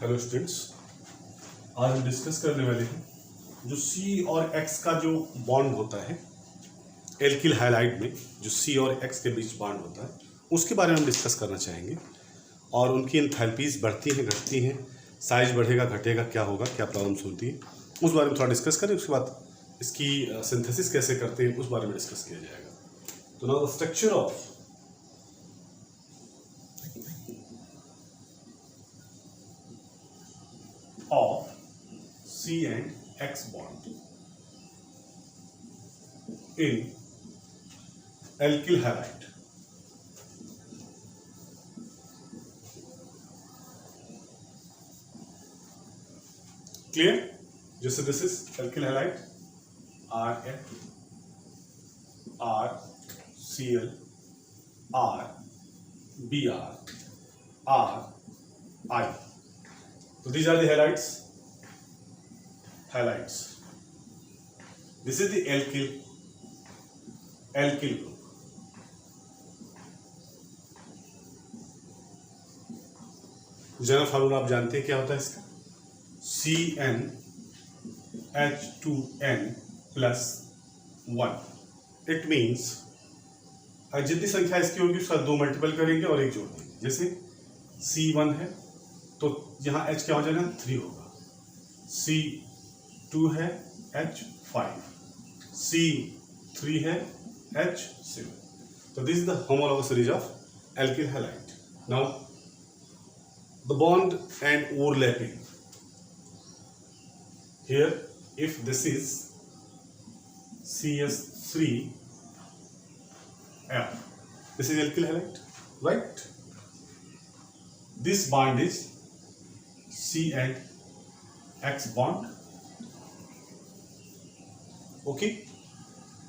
Hello students, आज हम discuss करने वाले हैं जो C और X का जो बॉन्ड होता है एल्किल हैलाइड में, जो C और X के बीच बॉन्ड होता है उसके बारे में हम डिस्कस करना चाहेंगे। और उनकी एंथैल्पीज बढ़ती हैं, घटती हैं, साइज बढ़ेगा घटेगा, क्या होगा, क्या प्रॉब्लम्स होती है, उस बारे में थोड़ा डिस्कस करें। उसके बाद इसकी सिंथेसिस कैसे करते हैं उस बारे में डिस्कस किया जाएगा। तो now the structure of C and X bond in alkyl halide. Clear? Just this is alkyl halide, RF, RCl, RBr, RI. So these are the halides. This is the alkyl group. General formula आप जानते हैं क्या होता है इसका? CnH2n+1. It means जितनी संख्या इसकी होगी उसका 2 मल्टीपल करेंगे और 1 जोड़ देंगे। जैसे C1 है तो यहाँ H क्या हो जाएगा? 3 होगा। C2 है H5, C3 है H7. So this is the homologous series of alkyl halide. Now the bond and overlapping. Here if this is CS3F, this is alkyl halide, right? This bond is C and X bond. Okay,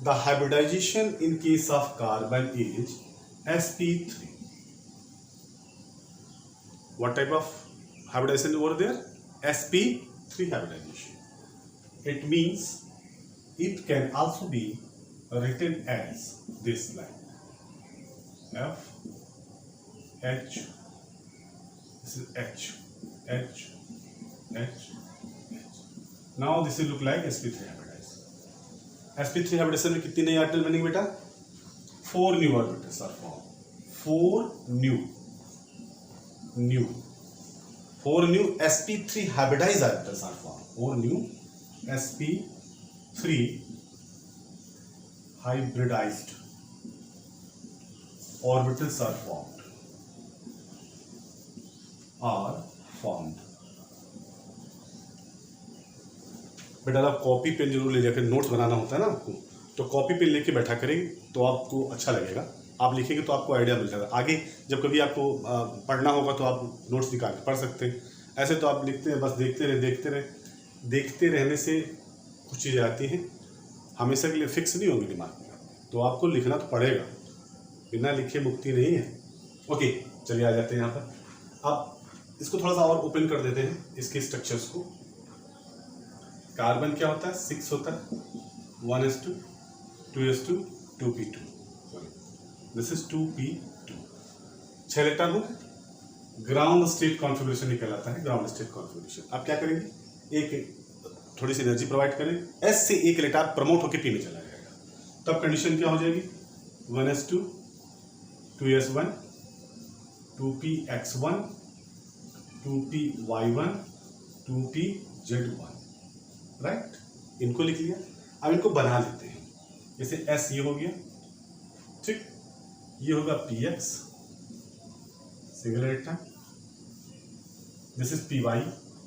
the hybridization in case of carbon is sp3. What type of hybridization over there? sp3 hybridization. It means it can also be written as this line, F H, this is H H H. Now this will look like sp3 hybridization. sp3 hybridization में कितनी नई orbital बनेंगी बेटा? 4 new orbitals are form. 4 new sp3 hybridized orbitals are formed. 4 new sp3 hybridized orbitals are formed. बेटा आप copy pen जरूर ले जाकर, नोट्स बनाना होता है ना आपको, तो कॉपी पेन लेके बैठा करेंगे तो आपको अच्छा लगेगा। आप लिखेंगे तो आपको आइडिया मिल जाएगा। आगे जब कभी आपको पढ़ना होगा तो आप नोट्स निकाल के पढ़ सकते हैं। ऐसे तो आप लिखते हैं, बस देखते रहने से कुछ चीज़ें आती हैं, हमेशा के लिए फिक्स नहीं होंगी दिमाग में, तो आपको लिखना तो पड़ेगा, बिना लिखे मुक्ति नहीं है। ओके, चलिए आ जाते हैं यहाँ पर। अब इसको थोड़ा सा और ओपन कर देते हैं, इसके स्ट्रक्चर्स को। कार्बन क्या होता है? 6 होता है, 1s2 2s2 2p2, this is 2p2। 6 electron हो गए। ग्राउंड स्टेट कॉन्फ़िगरेशन निकल आता है, ग्राउंड स्टेट कॉन्फ़िगरेशन। आप क्या करेंगे? एक थोड़ी सी एनर्जी प्रोवाइड करें, S से एक इलेक्ट्रॉन प्रमोट होकर P में चला जाएगा। तब कंडीशन क्या हो जाएगी? 1s2 2s1 2px1 2py1 2pz1, right? इनको लिख लिया। अब इनको बना लेते हैं। जैसे S ये हो गया, ठीक, ये होगा px single electron, this is py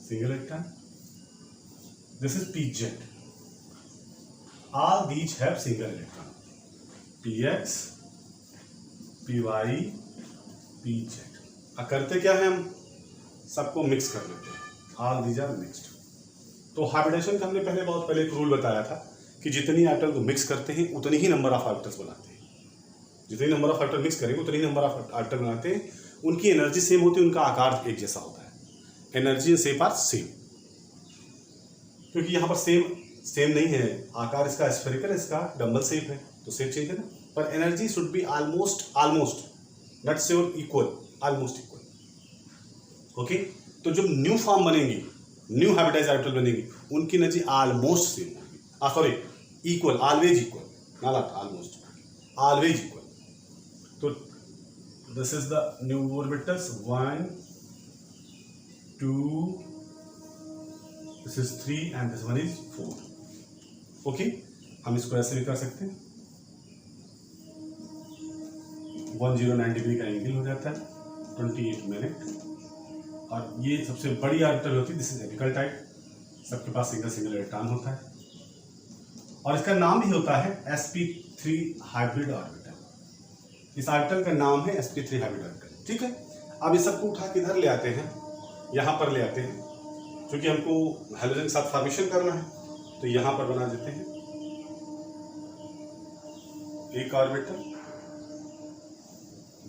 single electron, this is pz, all these have single electron, px py pz। करते क्या है, हम सबको मिक्स कर लेते हैं, all these are mixed। तो हाइब्रिडेशन का हमने बहुत पहले एक रूल बताया था कि जितनी ऑर्बिटल को मिक्स करते हैं उतनी ही नंबर ऑफ ऑर्बिटल्स बनाते हैं। जितनी नंबर ऑफ ऑर्बिटल मिक्स करेंगे उतनी नंबर ऑफ ऑर्बिटल बनाते हैं। उनकी एनर्जी सेम होती है, उनका आकार एक जैसा होता है। Energy and shape are same, क्योंकि यहाँ पर सेम नहीं है, आकार इसका स्फेरिकल, इसका डम्बल शेप है, तो शेप चेंज है ना। पर energy should be almost not sure equal, almost equal. Okay, तो जब न्यू फॉर्म बनेंगी, न्यू हाइब्रिडाइज्ड ऑर्बिटल बनेंगी, उनकी एनर्जी ऑलमोस्ट सेम होगी, sorry equal, always equal, not almost, always equal. तो this is the new orbitals 1 2, this is 3 and this one is 4। Okay, हम इसको ऐसे भी कर सकते हैं, 109 डिग्री का एंगल हो जाता है, 28 मिनट। और ये सबसे बड़ी ऑर्बिटल होती है, दिस इज एपिकल टाइप, सबके पास सिंगल सिंगल इलेक्ट्रॉन होता है, और इसका नाम भी होता है sp3 हाइब्रिड ऑर्बिटल। इस ऑर्बिटल का नाम है sp3 हाइब्रिड ऑर्बिटल। ठीक है, अब इस सबको उठा के इधर ले आते हैं, यहाँ पर ले आते हैं, क्योंकि हमको हाइड्रोजन के साथ फॉर्मेशन करना है, तो यहाँ पर बना देते हैं एक ऑर्बिटल,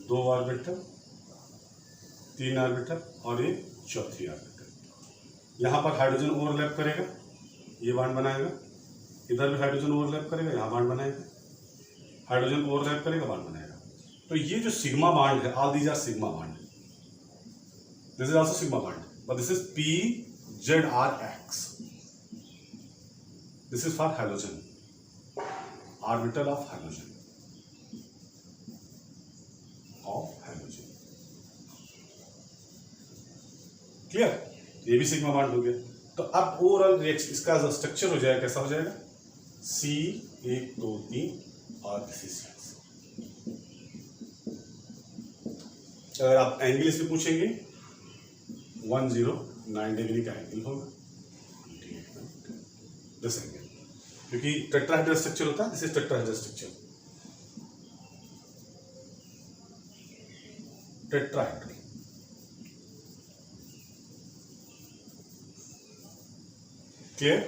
2 ऑर्बिटल, 3 ऑर्बिटल और ये चौथी ऑर्बिटल। यहाँ पर हाइड्रोजन ओवरलैप करेगा, ये बॉन्ड बनाएगा, इधर भी हाइड्रोजन ओवरलैप करेगा, यहाँ बॉन्ड बनाएगा, हाइड्रोजन ओवरलैप करेगा, बॉन्ड बनाएगा। तो ये जो सिग्मा बॉन्ड है, all these are sigma bond, this is also sigma bond, but this is PZRX, this is for hydrogen, orbital of hydrogen, clear, ये भी सिग्मा बॉन्ड हो गया। तो अब ओवरऑल रिएक्शन इसका जो स्ट्रक्चर हो जाएगा, कैसा हो जाएगा, C1 2 3 और C। अगर आप एंगल इसमें पूछेंगे, 109 डिग्री का एंगल होगा, दिस एंगल, क्योंकि टेट्राहेड्रल स्ट्रक्चर होता है, this is tetrahedral structure, tetrahedral. Clear,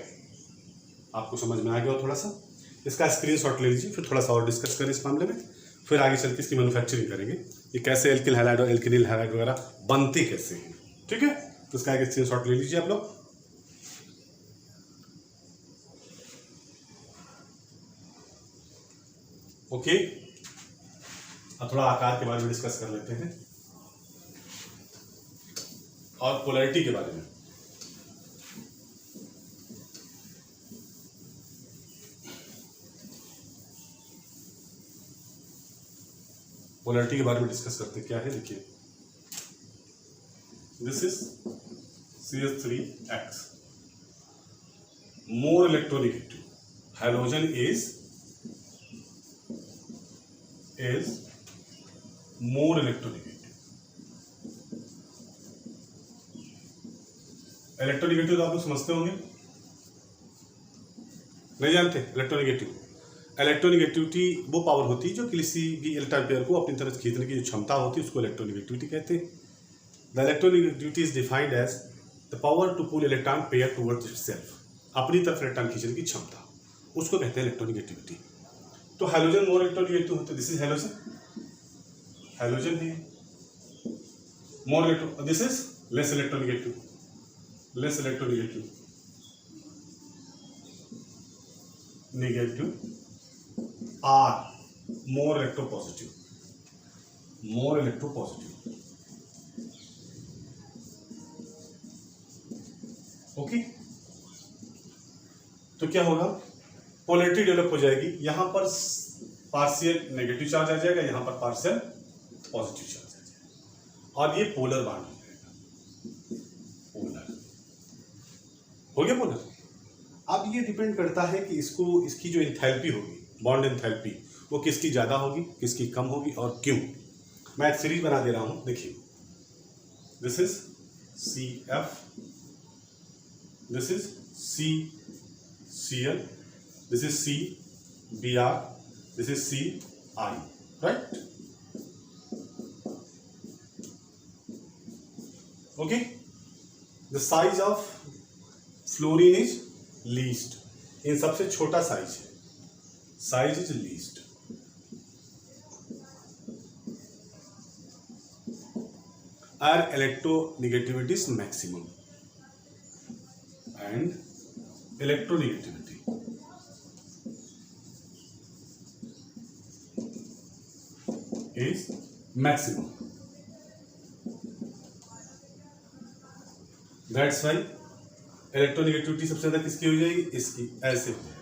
आपको समझ में आ गया हो थोड़ा सा, इसका स्क्रीनशॉट ले लीजिए, फिर थोड़ा सा और डिस्कस करें इस मामले में, फिर आगे चल के इसकी मैन्युफैक्चरिंग करेंगे, ये कैसे एल्किल हैलाइड और एल्किनिल हैलाइड वगैरह बनते कैसे हैं। ठीक है, तो इसका एक स्क्रीनशॉट ले लीजिए आप लोग। ओके, अब थोड़ा आकार के बारे में डिस्कस कर लेते हैं और पोलैरिटी के बारे में। पोलैरिटी के बारे में डिस्कस करते क्या है, देखिए, this is CH3X, more electronegative, hydrogen is more electronegative. Electronegative तो आप लोग समझते होंगे, नहीं जानते? इलेक्ट्रोनेगेटिविटी वो पावर होती है जो किसी भी इलेक्ट्रॉन पेयर को अपनी तरफ खींचने की जो क्षमता होती है, उसको इलेक्ट्रोनेगेटिविटी कहते हैं। The electronegativity is defined as the power to pull electron pair towards itself, अपनी तरफ इलेक्ट्रॉन खींचने की क्षमता, उसको कहते हैं इलेक्ट्रोनेगेटिविटी। तो हाइड्रोजन मोर इलेक्ट्रोनेगेटिव होते, दिस इज हाइड्रोजन है more electro, this is less electronegative, negative are more electropositive, okay. तो क्या होगा, पोलैरिटी डेवलप हो जाएगी, यहां पर पार्शियल नेगेटिव चार्ज आ जाएगा, यहां पर पार्शियल पॉजिटिव चार्ज आ जाएगा, और ये पोलर बॉन्ड हो जाएगा, पोलर। अब ये डिपेंड करता है कि इसकी जो एंथैल्पी होगी, बॉन्ड एंथैल्पी, वो किसकी ज़्यादा होगी, किसकी कम होगी और क्यों। मैं एक सीरीज बना दे रहा हूँ, देखिए, this is CF, this is CCl, this is CBr, this is CI, right? Okay, the size of fluorine is least, इन सबसे छोटा साइज है, साइज इज लीस्ट। और electronegativity is maximum and electronegativity is maximum. That's why electronegativity सबसे ज़्यादा किसकी हो जाएगी, इसकी, ऐसे हो जाएगा।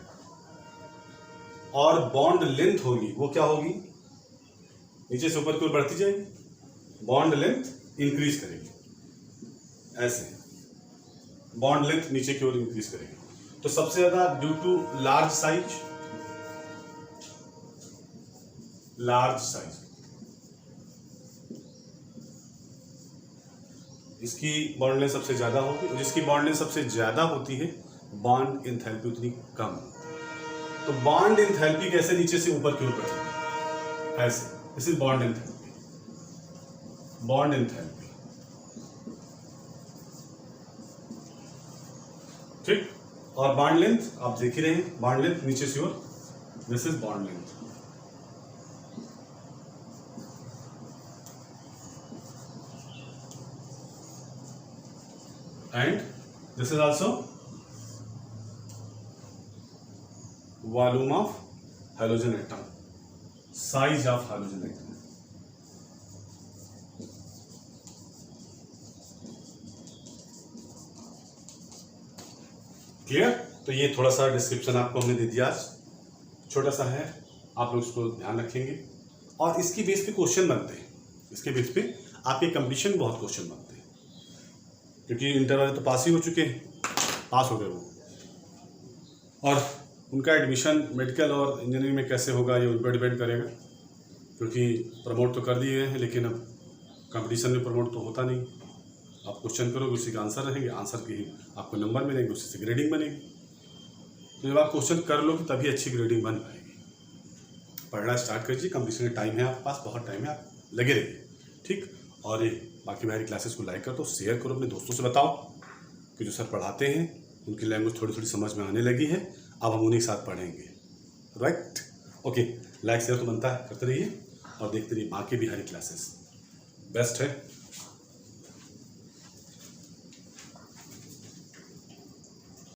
और बॉन्ड लेंथ होगी वो क्या होगी, नीचे से ऊपर की ओर बढ़ती जाएगी, बॉन्ड लेंथ इंक्रीज करेगी, ऐसे बॉन्ड लेंथ नीचे की ओर इंक्रीज करेगी। तो सबसे ज्यादा ड्यू टू लार्ज साइज, इसकी बॉन्ड लेंथ सबसे ज्यादा होगी, और जिसकी बॉन्ड लेंथ सबसे ज्यादा होती है बॉन्ड एंथैल्पी उतनी कम। तो बॉन्ड एंथैल्पी कैसे नीचे से ऊपर की ओर बढ़ेगी, ऐसे, this is bond enthalpy, bond enthalpy, ठीक। और बॉन्ड लेंथ आप देख ही रहे हैं, बॉन्ड लेंथ नीचे से ओर, this is bond length. And this is also volume of halogen atom, size of halogen atom. Clear. तो ये थोड़ा सा डिस्क्रिप्शन आपको हमने दे दिया आज, छोटा सा है, आप लोग इसको ध्यान रखेंगे। और इसकी बेस पे क्वेश्चन बनते हैं, इसके बेस पे आपके कंपटीशन में बहुत क्वेश्चन बनते हैं, क्योंकि इंटर वाले तो पास ही हो चुके हैं, पास हो गए वो, और उनका एडमिशन मेडिकल और इंजीनियरिंग में कैसे होगा ये उन पर डिपेंड करेगा, क्योंकि प्रमोट तो कर दिए गए हैं, लेकिन अब कंपटीशन में प्रमोट तो होता नहीं। आप क्वेश्चन करोगे, उसी का आंसर रहेंगे, आंसर के ही आपको नंबर मिलेंगे, उसी से ग्रेडिंग बनेगी। तो जब आप क्वेश्चन कर लोगे तभी अच्छी ग्रेडिंग बन पाएगी। पढ़ना स्टार्ट कीजिए, कंपटीशन का टाइम है आपके पास, बहुत टाइम है, आप लगे रहिए, ठीक। और ये बाकी मेरी क्लासेस को लाइक कर दो, शेयर करो, अपने दोस्तों से बताओ कि जो सर पढ़ाते हैं उनकी लैंग्वेज थोड़ी थोड़ी समझ में आने लगी है, अब हम उन्हीं के साथ पढ़ेंगे, राइट। ओके, लाइक शेयर तो बनता है, करते रहिए और देखते रहिए बाकी बिहारी क्लासेस, बेस्ट है।